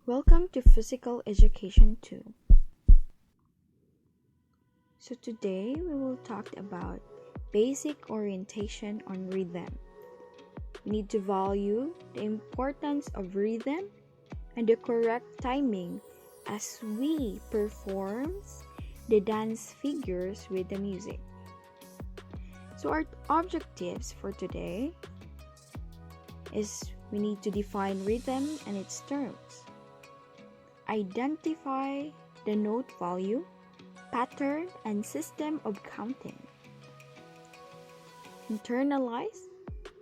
Welcome to Physical Education 2. So today we will talk about basic orientation on rhythm. We need to value the importance of rhythm and the correct timing as we perform the dance figures with the music. So our objectives for today is we need to define rhythm and its terms. Identify the note value, pattern, and system of counting. Internalize,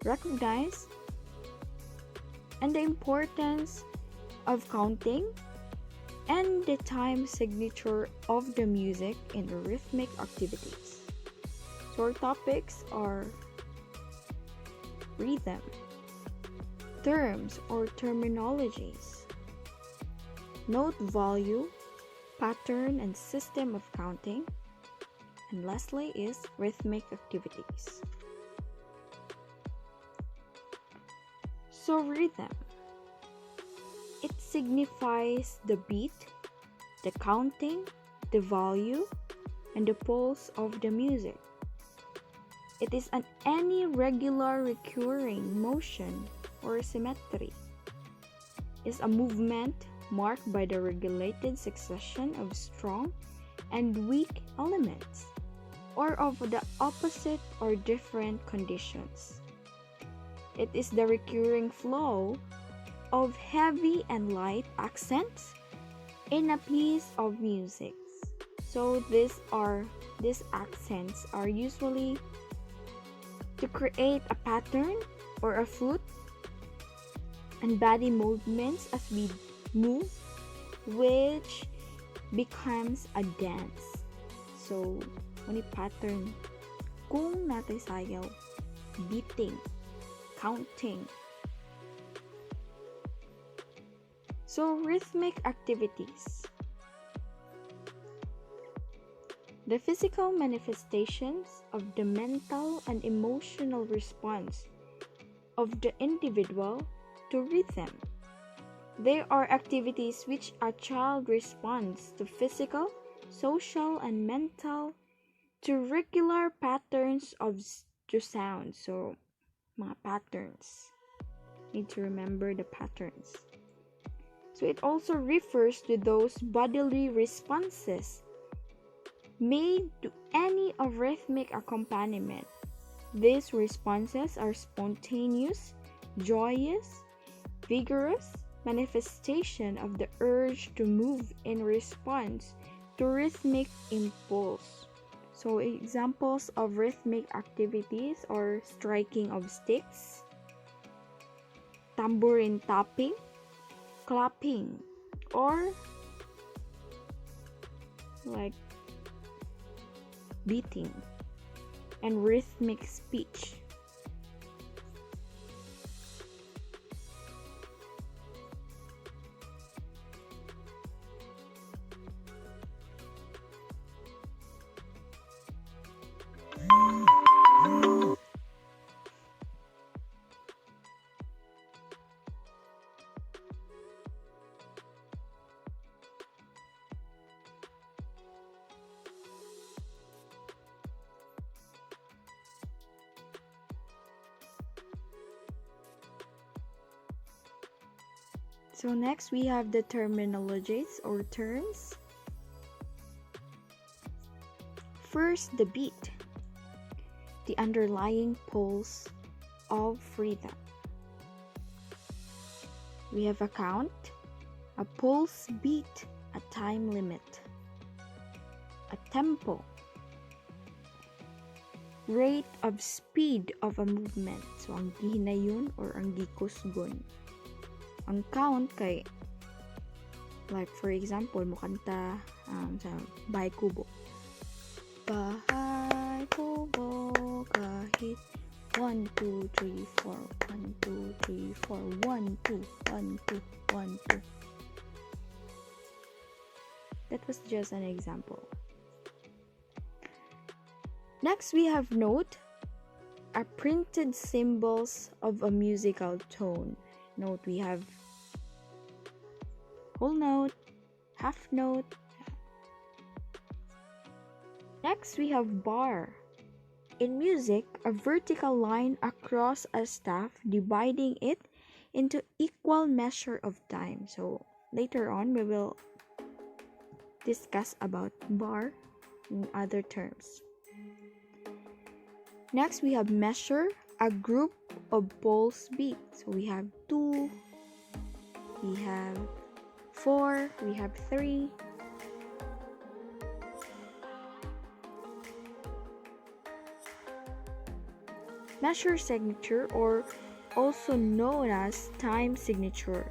recognize, and the importance of counting and the time signature of the music in the rhythmic activities. So our topics are rhythm, terms or terminologies, note value, pattern and system of counting, and lastly is rhythmic activities. So rhythm, it signifies the beat, the counting, the value, and the pulse of the music. It is any regular recurring motion or symmetry. It's a movement marked by the regulated succession of strong and weak elements, or of the opposite or different conditions. It is the recurring flow of heavy and light accents in a piece of music. So these accents are usually to create a pattern or a flute and body movements as we move, which becomes a dance. So, any pattern kung natay sayaw, beating, counting. So, rhythmic activities. The physical manifestations of the mental and emotional response of the individual to rhythm. They are activities which a child responds to physical, social, and mental to regular patterns of the sound. So, mga patterns. Need to remember the patterns. So, it also refers to those bodily responses made to any of rhythmic accompaniment. These responses are spontaneous, joyous, vigorous manifestation of the urge to move in response to rhythmic impulse. So examples of rhythmic activities are striking of sticks, tambourine tapping, clapping, or like beating, and rhythmic speech. So next we have the terminologies or terms. First, the beat, the underlying pulse of rhythm. We have a count, a pulse beat, a time limit, a tempo, rate of speed of a movement. So ang gihinayon or ang gikusgon. Ang count kay, like for example, mukanta sa Bahay Kubo. Bahay Kubo kahit 1, 2, 3, 4, 1, 2, 3, 4, 1, 2, 1, 2, 1, 2. That was just an example. Next we have note, are printed symbols of a musical tone. Note we have whole note, half note. Next, we have bar. In music, a vertical line across a staff dividing it into equal measure of time. So later on, we will discuss about bar in other terms. Next, we have measure, a group of pulse beats. So we have 2, we have 4, we have 3. Measure signature, or also known as time signature,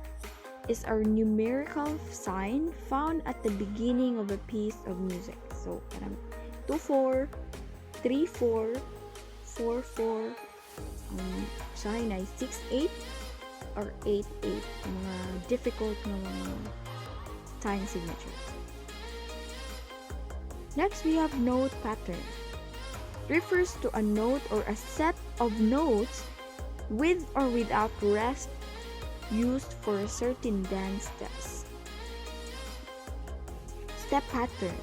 is a numerical sign found at the beginning of a piece of music. So, parang 2-4, 3-4, 4-4, sign ay 6-8 or 8-8. Mga difficult na mga time signature. Next, we have note pattern. Refers to a note or a set of notes with or without rest used for certain dance steps. Step pattern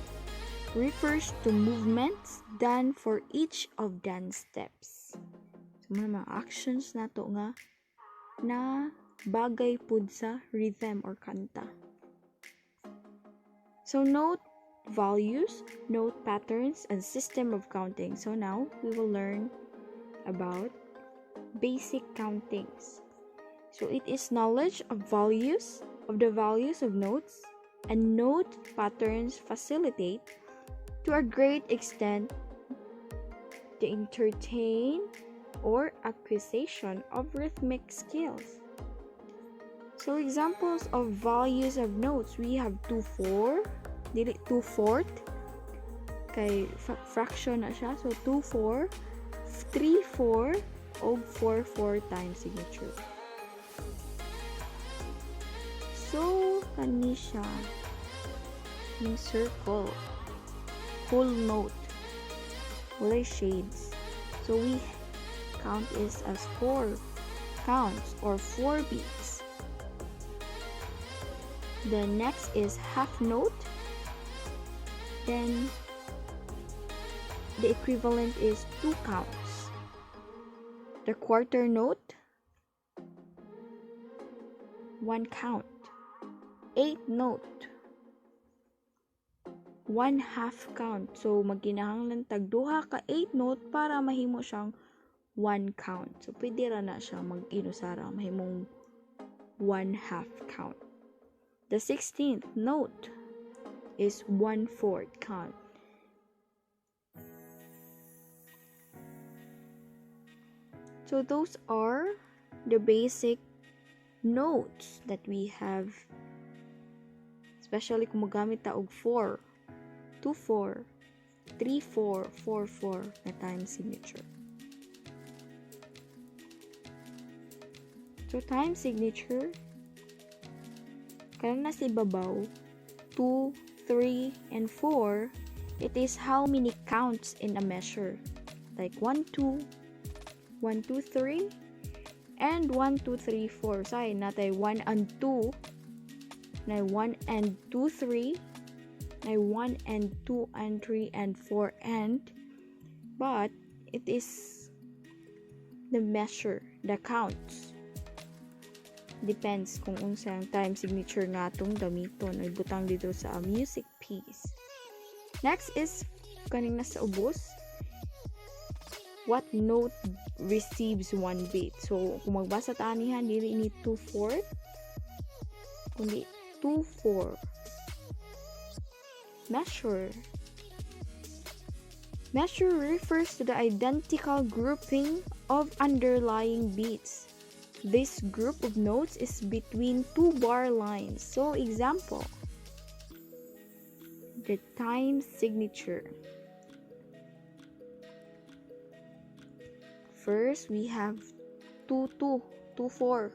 refers to movements done for each of dance steps. So, mga actions na to nga na bagay pud sa rhythm or kanta. So, note values, note patterns, and system of counting. So now we will learn about basic countings. So it is knowledge of values, of the values of notes, and note patterns facilitate to a great extent the entertain or acquisition of rhythmic skills. So examples of values of notes, we have 2-4, dili 2/4 kay fraction na siya, so 2-4, 3-4 o 4-4 time signature. So kani siya yung circle, whole note, wala shades, so we count is as 4 counts or 4 beats. The next is half note. Then the equivalent is 2 counts. The quarter note, 1 count. 8 note, 1 half count. So magkinahanglan tag duha ka 8 note para mahimo siyang 1 count. So pwede ra na siya mag-inusara, mahimong 1 half count. The 16th note is 1/4 count. So those are the basic notes that we have, especially kung magamit ta og 4, 2-4, 3-4, 4-4 na time signature. So time signature, karon na sa ibabaw, 2, 3, and 4, it is how many counts in a measure. Like 1-2, 1-2-3, and 1-2-3-4. Say, natay 1 and 2, na 1 and 2-3, na 1 and 2 and 3 and 4 and, but it is the measure, the counts. Depends kung unsang time signature nga itong gamiton o ibutang dito sa music piece. Next is kaning nasa ubos, what note receives 1 beat. So kung magbasa ta nihan, dili ni 2/4 kundi 2/4. Measure refers to the identical grouping of underlying beats. This group of notes is between 2 bar lines. So example, the time signature. First, we have 2-2, 2-4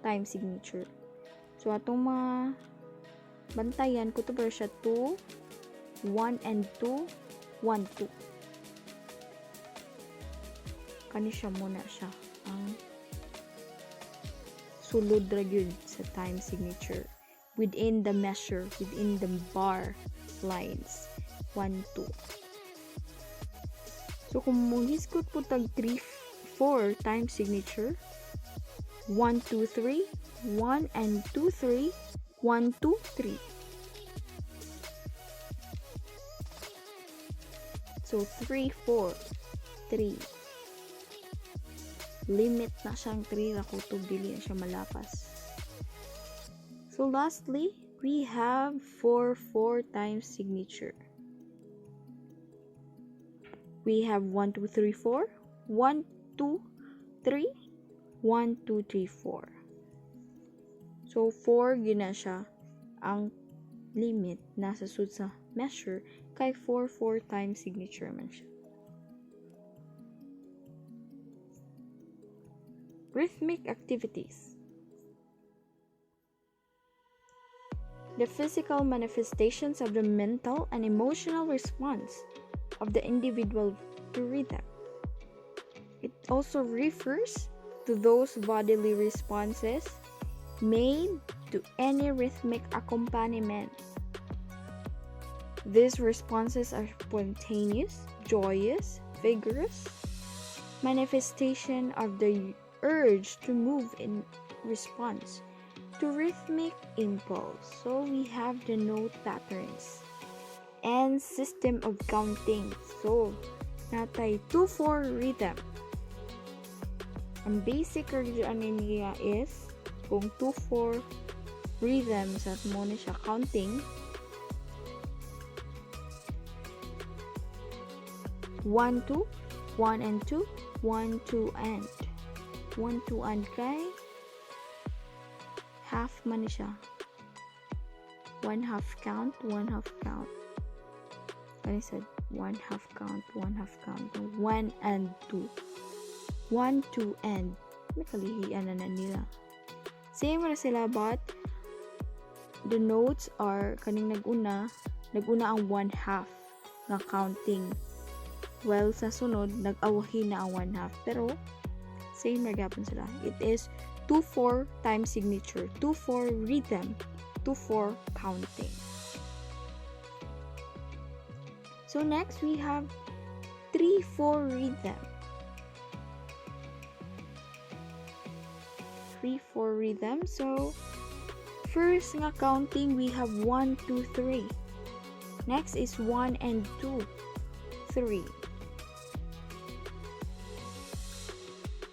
time signature. So atong mga bantayan ko to ba siya 2, 1 and 2, 1-2. Kani siya muna siya ang sulod ra gyud sa time signature. within the measure, within the bar lines. 1, 2. So, kung munghisgot po tag 3, 4 time signature, 1, 2, 3, 1 and 2, 3, 1, 2, 3. So, 3, 4, 3. Limit na siyang 3 na ko to dili na siya malapas. So, lastly, we have 4, 4 times signature. We have 1, 2, 3, 4. 1, 2, 3. 1, 2, 3, 4. So, 4 gina siya ang limit nasa sud sa measure kay 4, 4 times signature man siya. Rhythmic activities. The physical manifestations of the mental and emotional response of the individual to rhythm. It also refers to those bodily responses made to any rhythmic accompaniment. These responses are spontaneous, joyous, vigorous manifestation of the urge to move in response to rhythmic impulse. So we have the note patterns and system of counting. So, natay 2-4 rhythm. Ang basic ano niya is, kung 2-4 rhythms at mo na siya counting, 1, 2, 1 and 2, 1, 2 and 1, 2 and kay half man siya. 1 half count, 1 half count. I said 1 half count, 1 half count, 1 and 2. 1, 2, and may kalihian na nila. Same na sila, but the notes are kaning naguna ang 1 half na counting. Well, sa sunod, nag-awahin na ang 1 half. Pero, same na gapon sila. It is 2-4 time signature, 2-4 rhythm, 2-4 counting. So next, we have 3-4 rhythm. 3-4 rhythm. So, first nga counting, we have 1, 2, 3. Next is 1 and 2, 3.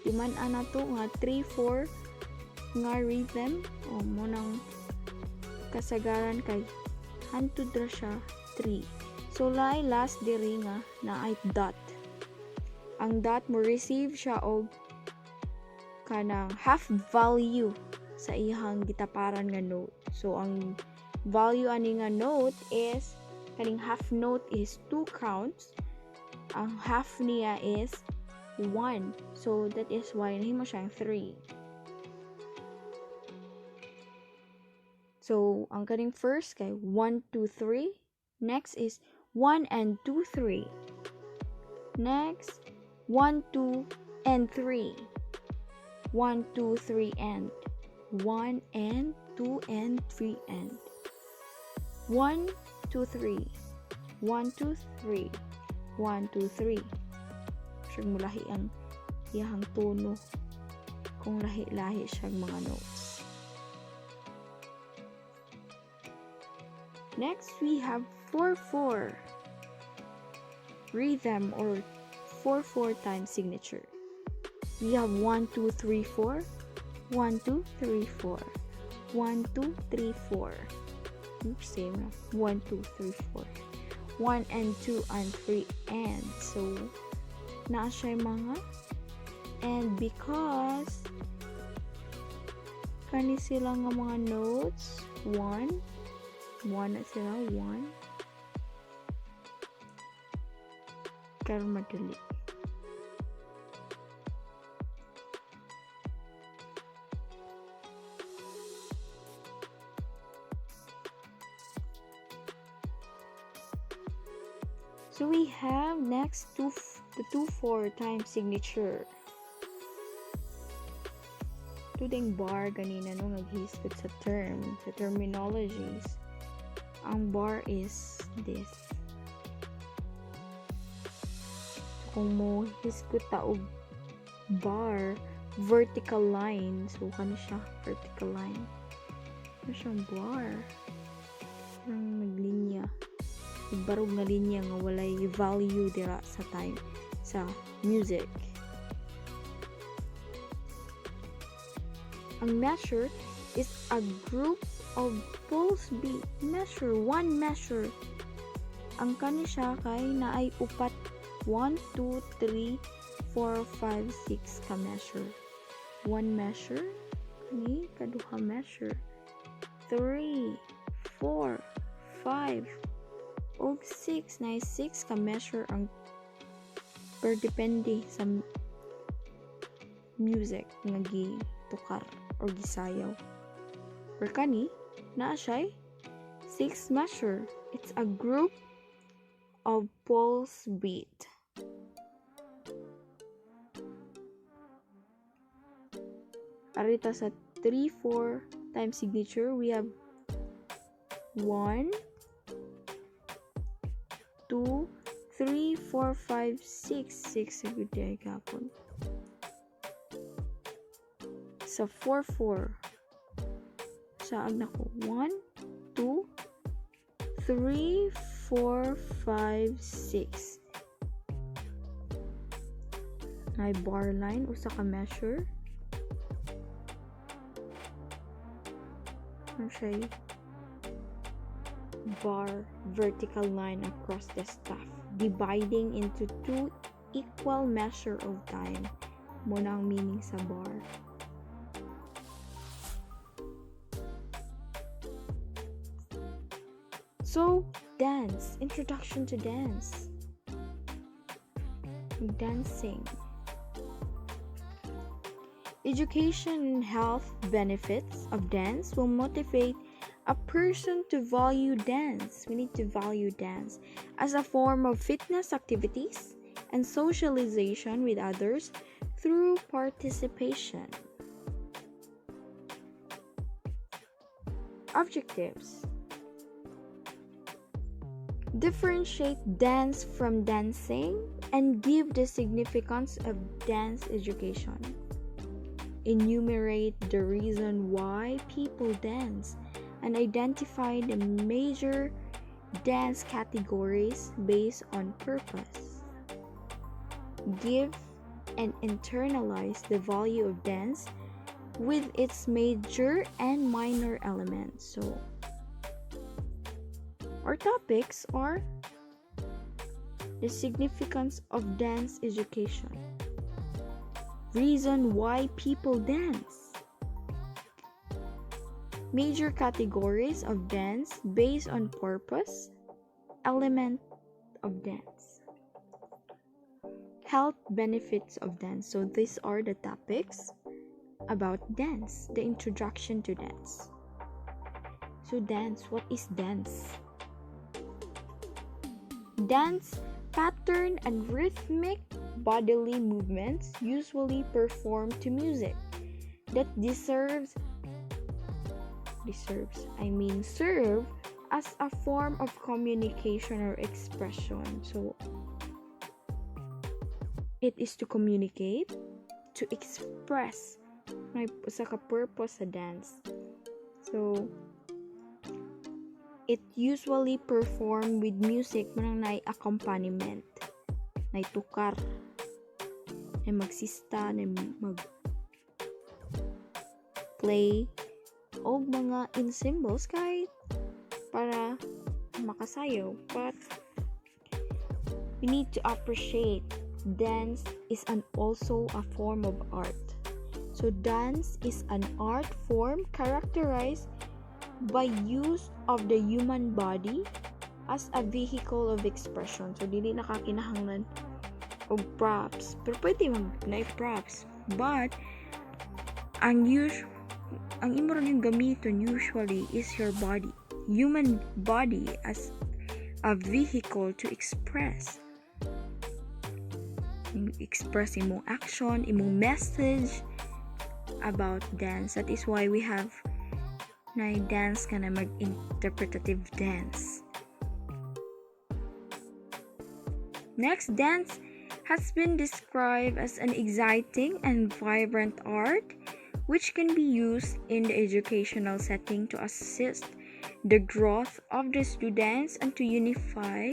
Diman na to nga 3-4 nga rhythm. O mo nang kasagaran kay hantud ra siya 3. So, last diri nga na ay dot. Ang dot mo receive siya og kanang half value sa ihang gitaparan nga note. So, ang value ani nga note is, kaning half note is 2 counts. Ang half niya is 1. So, that is why nahimo siyang 3. So, ang kaning first kay 1, 2, 3. Next is 1 and 2, 3. Next, 1, 2, and 3. 1, 2, 3, and 1 and 2 and 3 and 1, 2, 3. 1, 2, 3. 1, 2, 3. Siyag mo lahi ang iyahang tono kung lahi-lahi siyag mga notes. Next, we have 4-4 rhythm or 4-4 time signature. We have 1, 2, 3, 4. 1, 2, 3, 4. 1, 2, 3, 4. Oops, same na. 1, 2, 3, 4. 1 and 2 and 3 and. So, naa siya mga and because kani sila nga mga notes 1 na sila 1 kaya madali. So we have next the 2-4 time signature. Including bar ganina no naghisgot sa term, sa terminologies. Ang bar is this. Kung mo hisgot ta og bar, vertical line. So kano siya vertical line. Ano siyang bar? Ang naglinya. Barog na linya nga walay value dira sa time sa music. Ang measure is a group of pulse beat. Measure, one measure. Ang kani siya kay naay upat 1, 2, 3, 4, 5, 6 ka measure. One measure, kani kaduha measure. 3, 4, 5, og 6. Naay 6 ka measure ang per depende sa music nga gitukar or gisayaw. Or kani, naa siya 6 measure. It's a group of pulse beat. Arita sa 3-4 time signature, we have 1, 2, 3, 4, 5, 6. 6 sa good day kapon. Sa 4-4, saag na ko. 1, 2, 3, 4, 5, 6. May bar line, usa ka measure. Ano siya? Bar, vertical line across the staff, dividing into 2 equal measure of time. Muna ang meaning sa bar. So, dance. Introduction to dance. Dancing. Education and health benefits of dance will motivate a person to value dance. We need to value dance as a form of fitness activities and socialization with others through participation. Objectives. Differentiate dance from dancing and give the significance of dance education. Enumerate the reason why people dance and identify the major dance categories based on purpose. Give and internalize the value of dance with its major and minor elements. So, our topics are the significance of dance education, reason why people dance, major categories of dance based on purpose, element of dance, health benefits of dance. So these are the topics about dance, the introduction to dance. So dance, what is dance? Dance, pattern and rhythmic bodily movements usually performed to music that serve as a form of communication or expression. So, it is to communicate, to express. May usa ka purpose sa dance. So, it usually performed with music manang nay accompaniment, nay tukar, nay magsista, nay mag-play o mga ensembles kahit para makasayaw. But we need to appreciate dance is also a form of art. So dance is an art form characterized by use of the human body as a vehicle of expression. So dili nakakinahanglan og props, pero pwede mag-knife props, but ang imo ra yung gamiton usually is your body, human body, as a vehicle to express imong action, imong message, about dance. That is why we have na dance ka na mag-interpretative dance. Next, dance has been described as an exciting and vibrant art which can be used in the educational setting to assist the growth of the students and to unify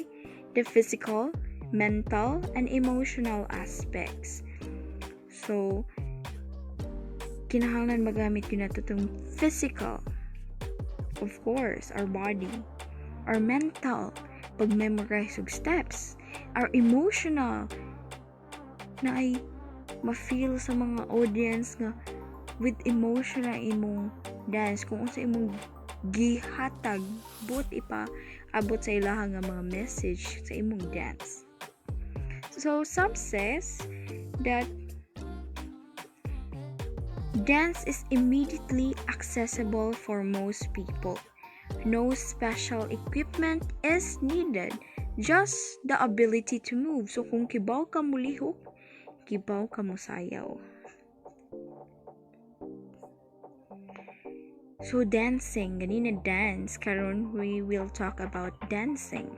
the physical, mental, and emotional aspects. So, kinahanglan magamit yun na itong physical, of course, our body, our mental, pag-memorize og steps, our emotional, na ay ma-feel sa mga audience nga with emotion na imong dance, kung unsa imong gihatag, but abot sa ilaha nga mga message sa imong dance. So, some says that dance is immediately accessible for most people. No special equipment is needed, just the ability to move. So, kung kibaw ka mo lihok, kibaw ka mo sayaw. So, dancing, ganina dance. Karon we will talk about dancing.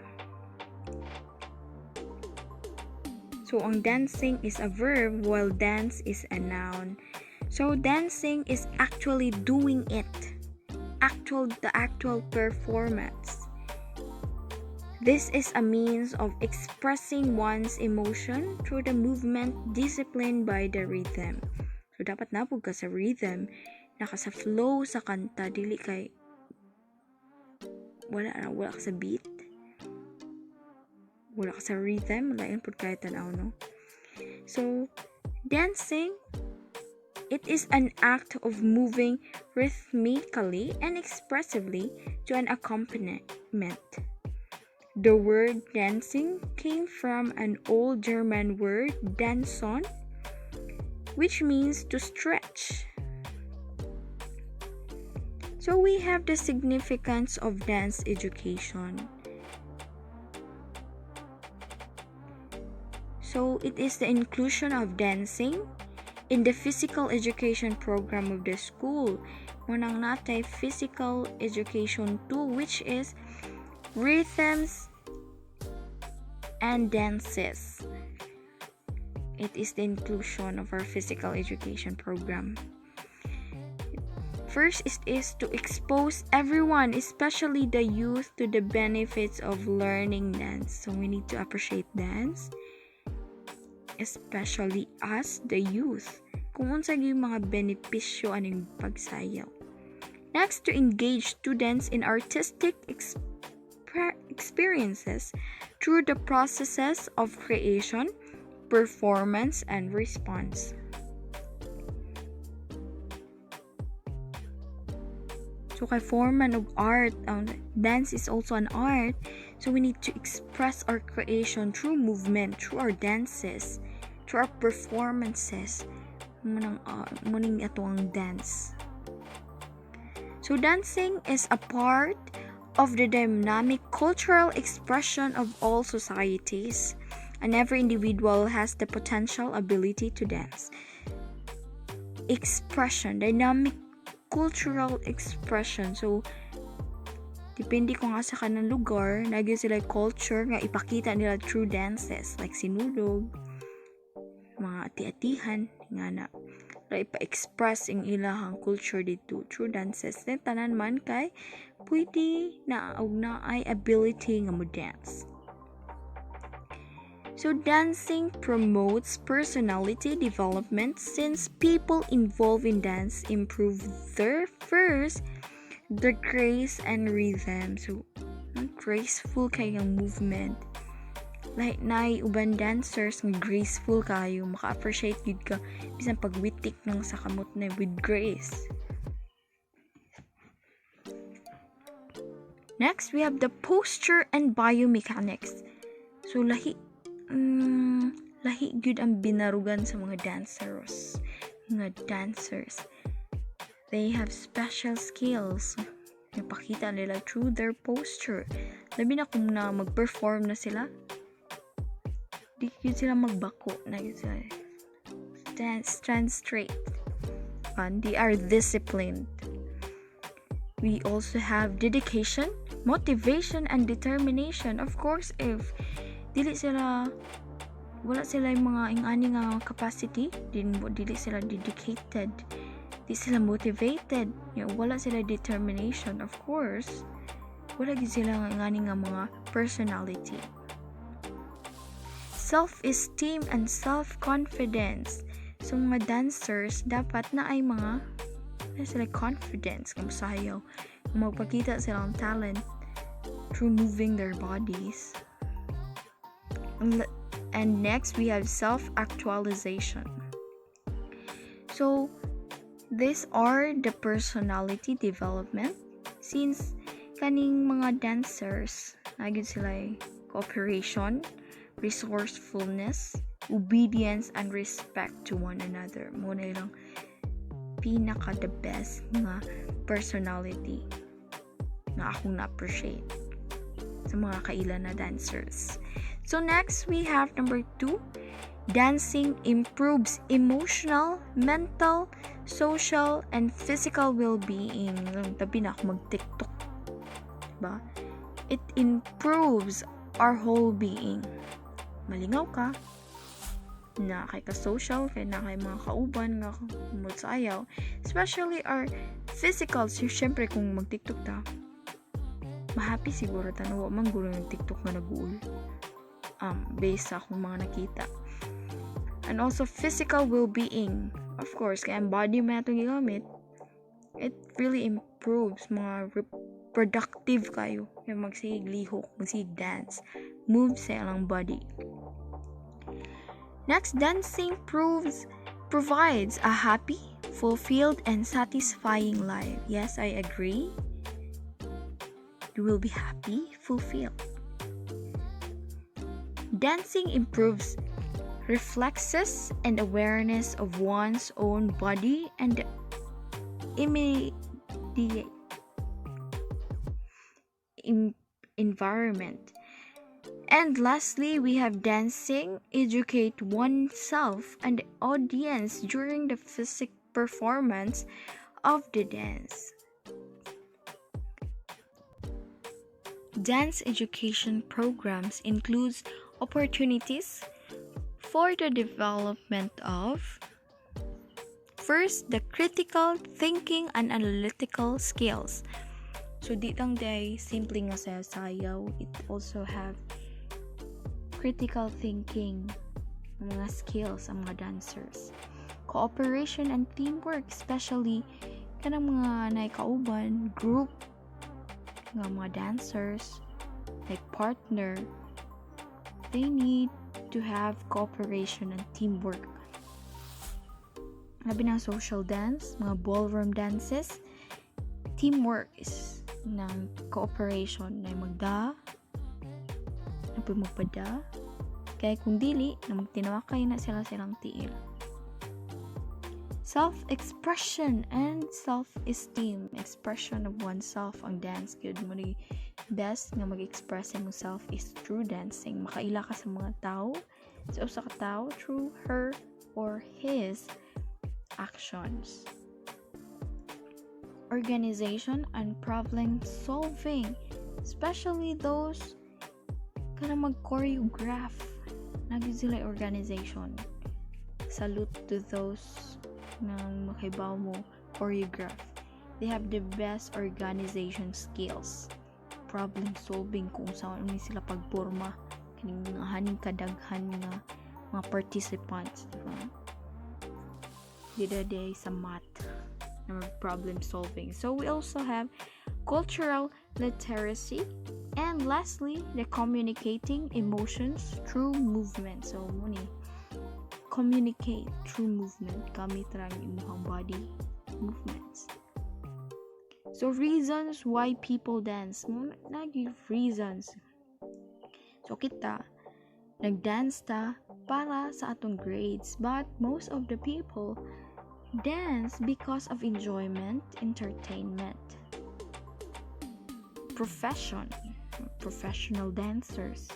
So, ang dancing is a verb while dance is a noun. So, dancing is actually doing it. The actual performance. This is a means of expressing one's emotion through the movement disciplined by the rhythm. So, dapat napog ka sa rhythm, naka sa flow sa kanta, dili kay wala ka sa beat, wala ka sa rhythm, lain pud kay tanaw, no? So, dancing, it is an act of moving rhythmically and expressively to an accompaniment. The word dancing came from an old German word, danson, which means to stretch. So we have the significance of dance education. So it is the inclusion of dancing in the physical education program of the school. Munang natay physical education 2, which is rhythms and dances. It is the inclusion of our physical education program. First is to expose everyone, especially the youth, to the benefits of learning dance. So we need to appreciate dance, especially us, the youth. Kung unsa yung mga benepisyo aning pagsayaw. Next, to engage students in artistic experiences through the processes of creation, performance, and response. So, kay form man of art, dance is also an art. So, we need to express our creation through movement, through our dances, through our performances. Muning ato ang dance. So, dancing is a part of the dynamic cultural expression of all societies, and every individual has the potential ability to dance. Expression, dynamic cultural expression. So, depende kung asa ka ng lugar, nagyan sila culture nga ipakita nila through dances, like sinulog, mga ati-atihan, nga na ipa-express ang ilahang culture dito through dances. Then, tanan man kay pwede na ay ability nga mo dance. So, dancing promotes personality development since people involved in dance improve their grace and rhythm. So, graceful kayong movement. Like, uban dancers ng graceful kayo, maka-appreciate yun ka, bisan pagwitik ng sa kamot na with grace. Next, we have the posture and biomechanics. So, lahi gyud ang binarugan sa mga dancers. They have special skills. Napakita nila through their posture. Labi na kung na mag-perform na sila, di gyud sila magbako na gyud sila. Stand straight. fun. They are disciplined. We also have dedication, motivation, and determination. Of course, if wala sila yung mga ingani nga capacity, dili sila dedicated, di sila motivated, wala sila determination, of course, wala gid sila nga ingani nga mga personality. Self-esteem and self-confidence. So, mga dancers, dapat na ay mga sila confidence, kamusayaw, magpakita silang talent through moving their bodies. And next, we have self-actualization. So, these are the personality development. Since kaning mga dancers, nagid sila cooperation, resourcefulness, obedience, and respect to one another. Muna lang pinaka the best nga personality na akong na-appreciate sa mga kailan na dancers. So next, we have number 2. Dancing improves emotional, mental, social, and physical well-being. Tabi na ako mag-TikTok. Diba? It improves our whole being. Malingaw ka, na kay ka-social, kay na kay mga kauban nga mutsayaw, especially our physical. So, syempre kung mag-TikTok ta, mahappy siguro ta, no? Man guro yung TikTok nga nag-uul, based sa akong mga nakita. And also physical well-being, of course, kaya ang body mo itong gigamit, it really improves mga productive kayo, yung magsig lihok, magsig dance, move sa ilang body. Next, dancing provides a happy, fulfilled, and satisfying life. Yes, I agree. You will be happy, fulfilled. Dancing improves reflexes and awareness of one's own body and immediate environment. And lastly, we have dancing educate oneself and the audience during the physical performance of the dance. Dance education programs includes opportunities for the development of, first, the critical thinking and analytical skills. So, di lang day simple nga sayaw, it also have critical thinking, mga skills ang mga dancers. Cooperation and teamwork, especially kanang mga naikauban, group nga mga dancers, like partner, they need to have cooperation and teamwork. Labi ng social dance, mga ballroom dances, teamwork is ng cooperation na magda, magpada, kaya kung dili, na magtinawakay na silang tiil. Self-expression and self-esteem, expression of oneself ang dance. Good mo ni best nga mag-express mo self is through dancing. Makaila ka sa mga tao, sa usa ka tao through her or his actions. Organization and problem solving, especially those kana mag-choreograph, naging sila organization. Salute to those nang makibaw mo choreograph. They have the best organization skills, problem solving, kung saan sila pagporma kining mga haning kadaghan nga mga participants, diba? Dida sa math na problem solving. So we also have cultural literacy, and lastly, the communicating emotions through movement. So muni communicate through movement gamit ra ang imong body movements. So reasons why people dance, nag-give reasons. So kita nag-dance ta para sa atong grades, but most of the people dance because of enjoyment, entertainment, professional dancers,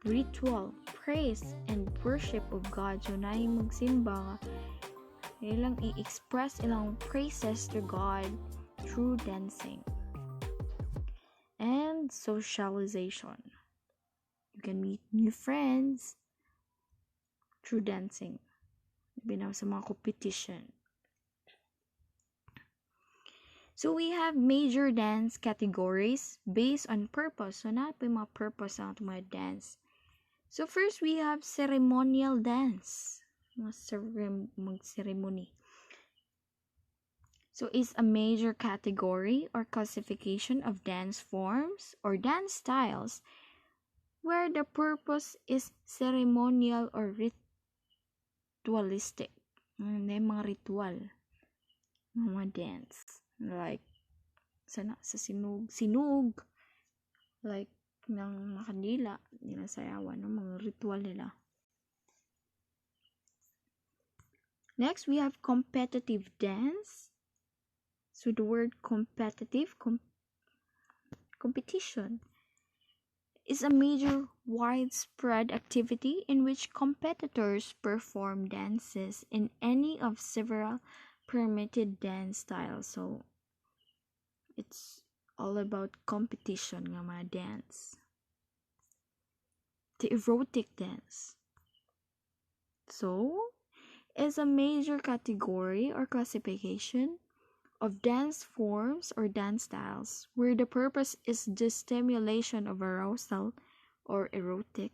ritual, praise and worship of God. So na magsimba, ilang i-express ilang praises to God through dancing. And socialization. You can meet new friends through dancing. Binaw sa mga competition. So we have major dance categories based on purpose. So na po yung mga purpose ng mga dance. So first we have ceremonial dance. Mag-ceremony. So it's a major category or classification of dance forms or dance styles where the purpose is ceremonial or ritualistic. Mga ritual. Mga dance. Like, sa sinog. Like, ng makandila. Nila sayawan. Mga ritual nila. Next, we have competitive dance. So the word competitive, competition, is a major widespread activity in which competitors perform dances in any of several permitted dance styles. So it's all about competition nga mga dance. The erotic dance. So is a major category or classification of dance forms or dance styles where the purpose is the stimulation of arousal or erotic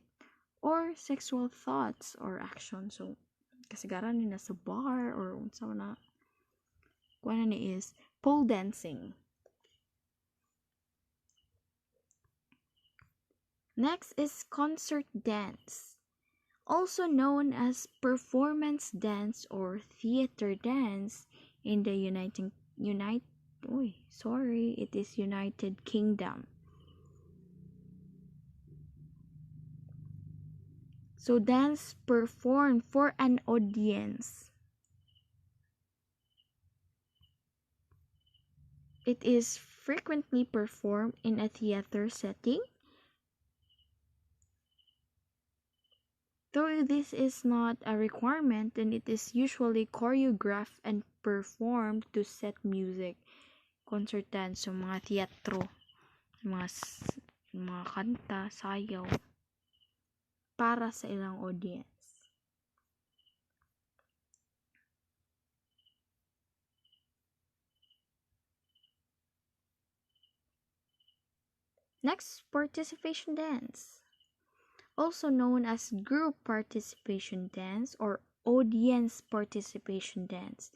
or sexual thoughts or action. So kasagaran ni nasa bar or unsa na kuha ni is pole dancing. Next is concert dance, also known as performance dance or theater dance in the United Kingdom. So dance performed for an audience. It is frequently performed in a theater setting. Though this is not a requirement, and it is usually choreographed and performed to set music. Concert dance, so mga teatro, mga kanta, sayaw, para sa ilang audience. Next, participation dance, also known as group participation dance or audience participation dance.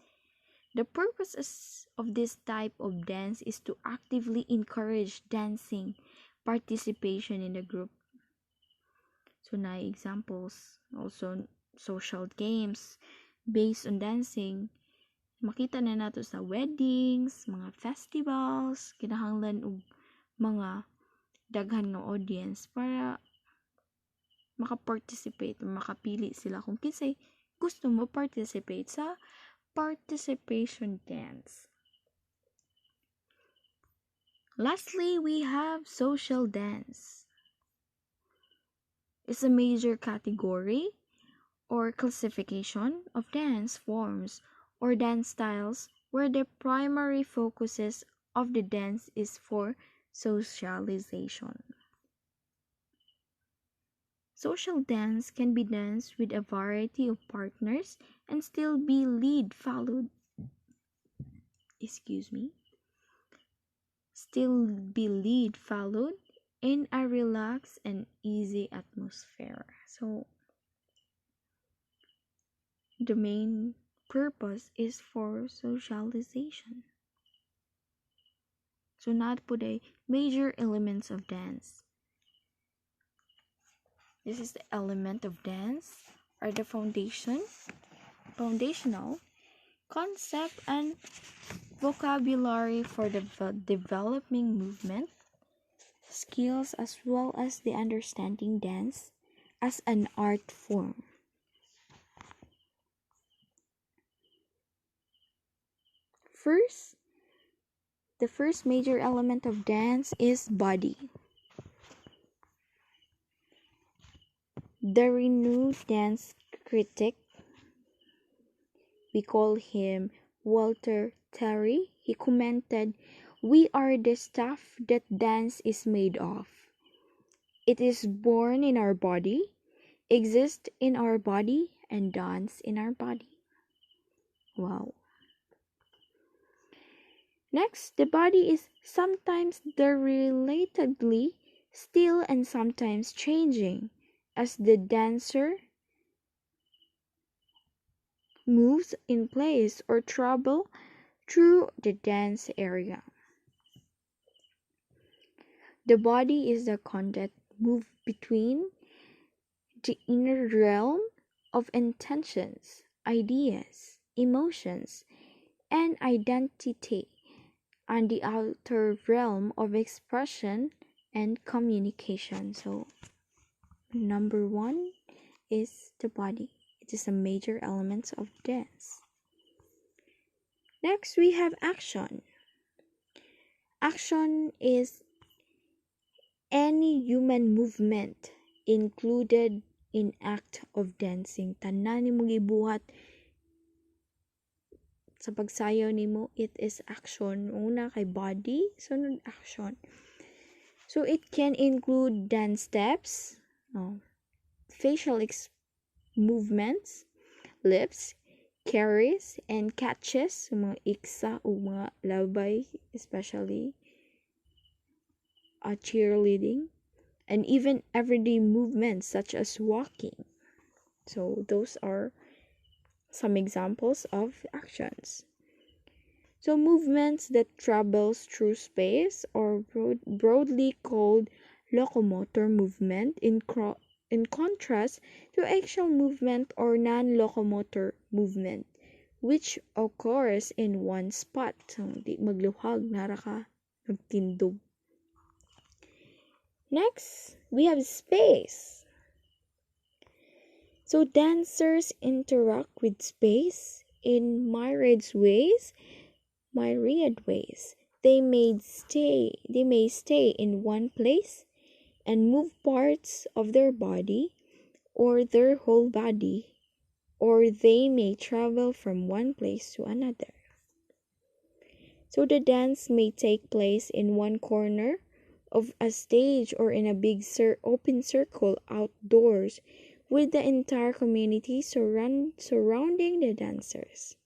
The purpose of this type of dance is to actively encourage dancing participation in the group. So na examples, also social games based on dancing. Makita na nato sa weddings, mga festivals, kinahanglan og mga daghan nga audience para maka-participate o makapili sila kung kinsay gusto mo participate sa participation dance. Lastly, we have social dance. It's a major category or classification of dance forms or dance styles where the primary focuses of the dance is for socialization. Social dance can be danced with a variety of partners and still be lead followed. In a relaxed and easy atmosphere. So the main purpose is for socialization. So not put a major elements of dance. This is the element of dance or the foundational concept and vocabulary for the developing movement skills as well as the understanding dance as an art form. First, the first major element of dance is body. The renowned dance critic, we call him Walter Terry, he commented, "We are the stuff that dance is made of. It is born in our body, exists in our body, and dance in our body." Wow. Next, the body is sometimes the relatedly still and sometimes changing as the dancer moves in place or travel through the dance area. The body is the conduit move between the inner realm of intentions, ideas, emotions, and identity and the outer realm of expression and communication. So, number one is the body. It is a major element of dance. Next, we have action. Action is any human movement included in act of dancing. Tanan nimo gibuhat sa pagsayaw nimo, it is action. Una kay body, sunod action. So it can include dance steps, facial movements, lips, carries, and catches, mga iksa o mga labay, especially cheerleading, and even everyday movements such as walking. So those are some examples of actions. So movements that travels through space are broadly called locomotor movement in contrast to axial movement or non-locomotor movement, which occurs in one spot. So, di magluhag, nara ka, nagtindog. Next, we have space. So dancers interact with space in myriad ways. They may stay in one place and move parts of their body or their whole body, or they may travel from one place to another. So the dance may take place in one corner of a stage or in a big open circle outdoors with the entire community surrounding the dancers.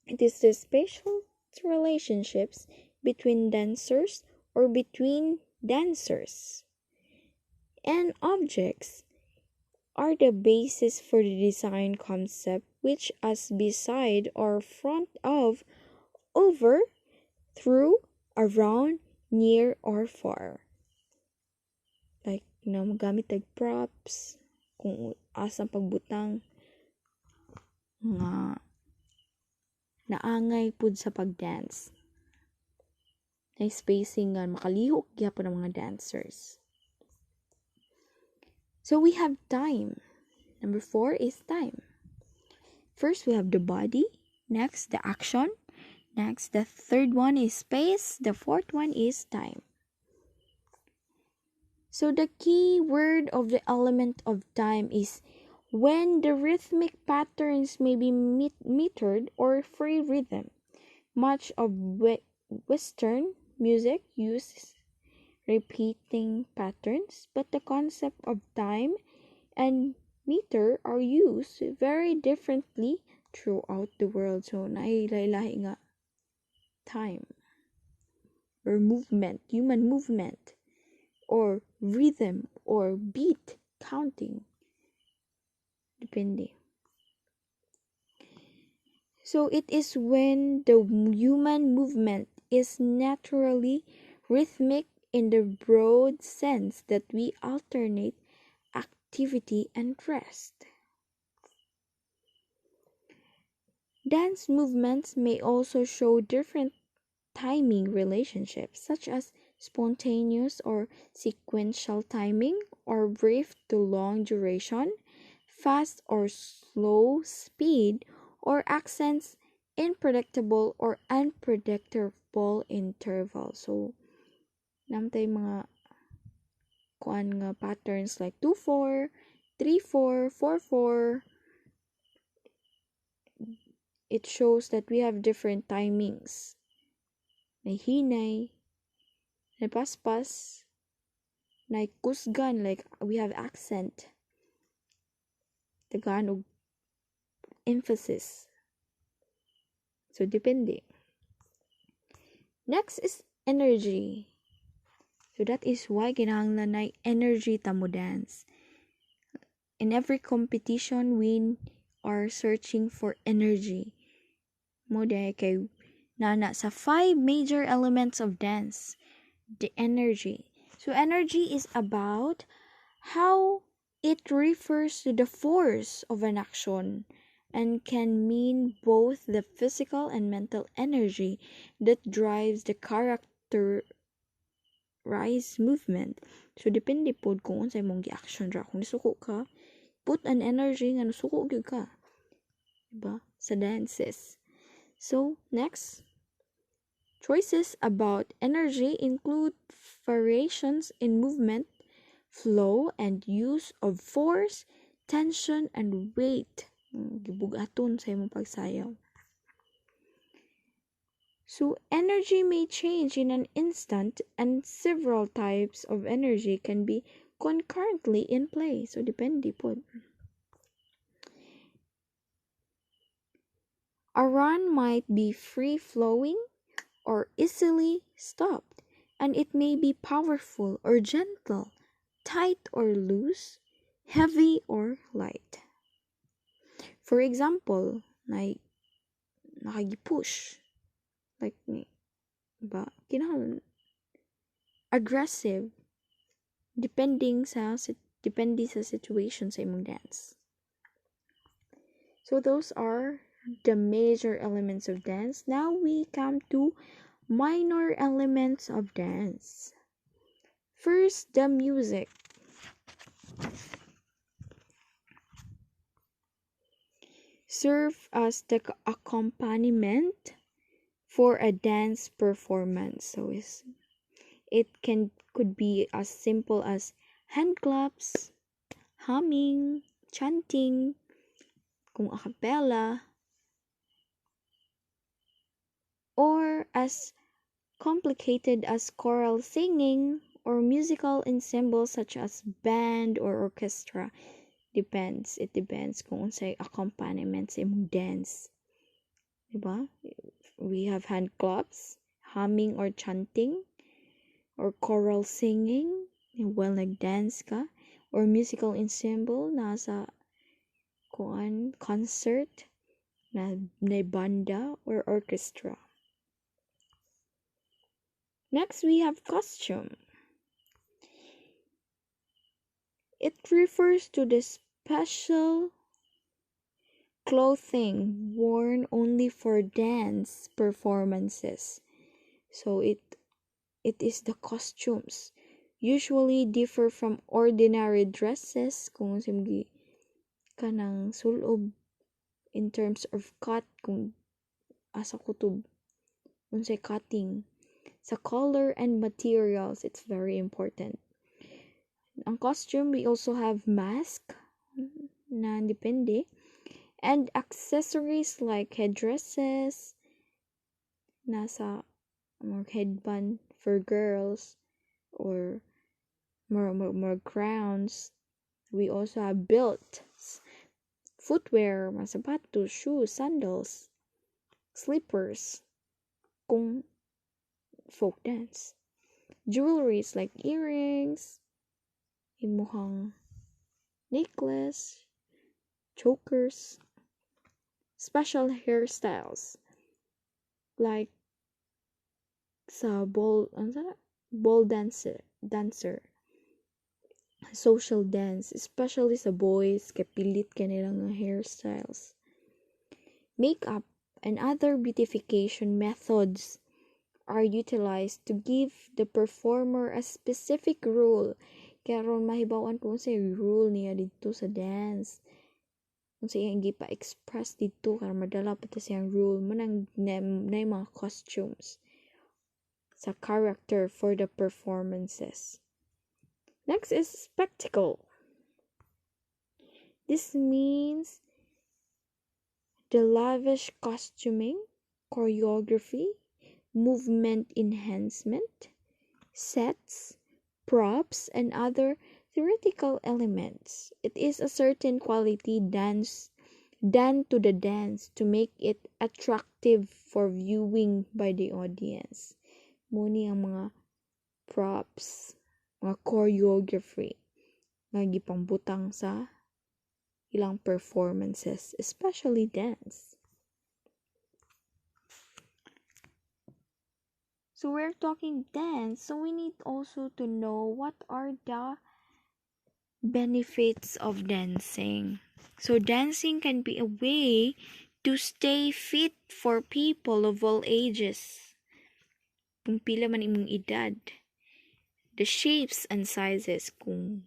It is the spatial relationships between dancers or between dancers and objects are the basis for the design concept, which as beside or front of, over, through, around, near, or far. Like, magamit tag props, kung asang pagbutang, nga naangay pud sa pagdance. Na spacing nga makalihok gyapon ang mga dancers. So we have time. Number 4 is time. First, we have the body. Next, the action. Next, the third one is space. The fourth one is time. So the key word of the element of time is when the rhythmic patterns may be metered or free rhythm. Much of Western music uses repeating patterns, but the concept of time and meter are used very differently throughout the world. So, nailahi nga time or movement, human movement, or rhythm or beat counting. Depende. So, it is when the human movement is naturally rhythmic in the broad sense that we alternate activity and rest. Dance movements may also show different timing relationships, such as spontaneous or sequential timing, or brief to long duration, fast or slow speed, or accents in predictable or unpredictable intervals. So, namtay mga kuan nga patterns like 2/4, 3/4, 4/4. It shows that we have different timings. May hinay, may paspas, may kusgan, like we have accent. Tagalog emphasis. So depende. Next is energy. So that is why kinahanglan na energy ta mo dance. In every competition, we are searching for energy. Mo day kay nana sa 5 major elements of dance. The energy. So energy is about how it refers to the force of an action and can mean both the physical and mental energy that drives the characterized movement. So depende pod kung unsay mong gi-action ra. Kung nisuko ka, put an energy nga nasuko gyud ka. Diba? Sa dances. So, next. Choices about energy include variations in movement, flow, and use of force, tension, and weight. Gibugaton sa imong pagsayaw. So, energy may change in an instant, and several types of energy can be concurrently in play. So, depende po. A run might be free-flowing or easily stopped, and it may be powerful or gentle, tight or loose, heavy or light. For example, like nakagi-push, like ba kinahanglan aggressive, depende sa situation sa imong dance. So those are the major elements of dance. Now we come to minor elements of dance. First, the music. Serve as the accompaniment for a dance performance. So it could be as simple as hand claps, humming, chanting, kung a cappella, or as complicated as choral singing or musical ensembles such as band or orchestra. Depends. It depends kung unsay accompaniment sa imong dance. Diba? We have hand claps, humming or chanting, or choral singing, while nag-dance ka, or musical ensemble, nasa concert, na banda, or orchestra. Next, we have costume. It refers to the special clothing worn only for dance performances. So it is the costumes. Usually differ from ordinary dresses kung simgi kanang sulob in terms of cut kung asa kutob unsay cutting. Sa color and materials, it's very important. Ang costume, we also have mask na depende, and accessories like headdresses, nasa more headband for girls, or more crowns. We also have belts, footwear, mga sapatos, shoes, sandals, slippers, kung folk dance. Jewelries like earrings, imuhang necklace, chokers, special hairstyles like sa ball dancer, social dance, especially sa boys, kapilit kanilang hairstyles. Makeup and other beautification methods are utilized to give the performer a specific role. Kaya ron mahibawan kung sa rule niya dito sa dance. Kung sa iyang gipa-express dito, kaya madala pa ta siyang rule mo ng mga costumes sa character for the performances. Next is spectacle. This means the lavish costuming, choreography, movement enhancement, sets, props, and other theoretical elements. It is a certain quality done to the dance to make it attractive for viewing by the audience. Muni ang mga props, mga choreography nga gipangbutang sa ilang performances, especially dance. So we're talking dance, so we need also to know what are the benefits of dancing. So dancing can be a way to stay fit for people of all ages. Kung pila man imong edad. The shapes and sizes, kung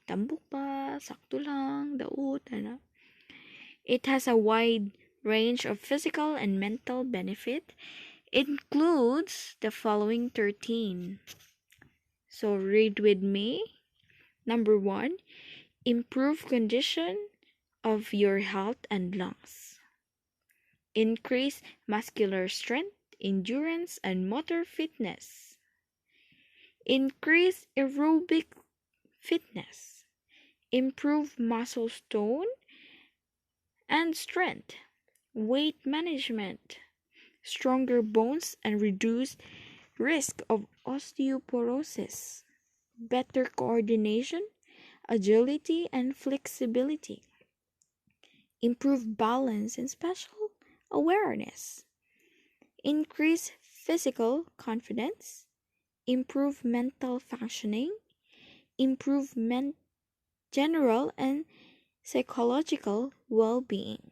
tambok pa, sakto lang, daot, ano. It has a wide range of physical and mental benefit. It includes the following 13. So read with me. Number 1, improve condition of your health and lungs. Increase muscular strength, endurance, and motor fitness. Increase aerobic fitness. Improve muscle tone and strength. Weight management. Stronger bones and reduce risk of osteoporosis. Better coordination, agility, and flexibility. Improve balance and spatial awareness. Increase physical confidence. Improve mental functioning. Improve general and psychological well-being.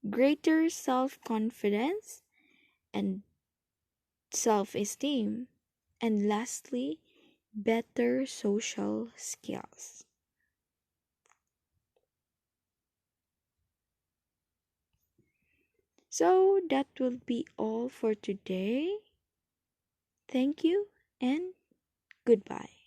Greater self-confidence and self-esteem. And lastly, better social skills. So that will be all for today. Thank you and goodbye.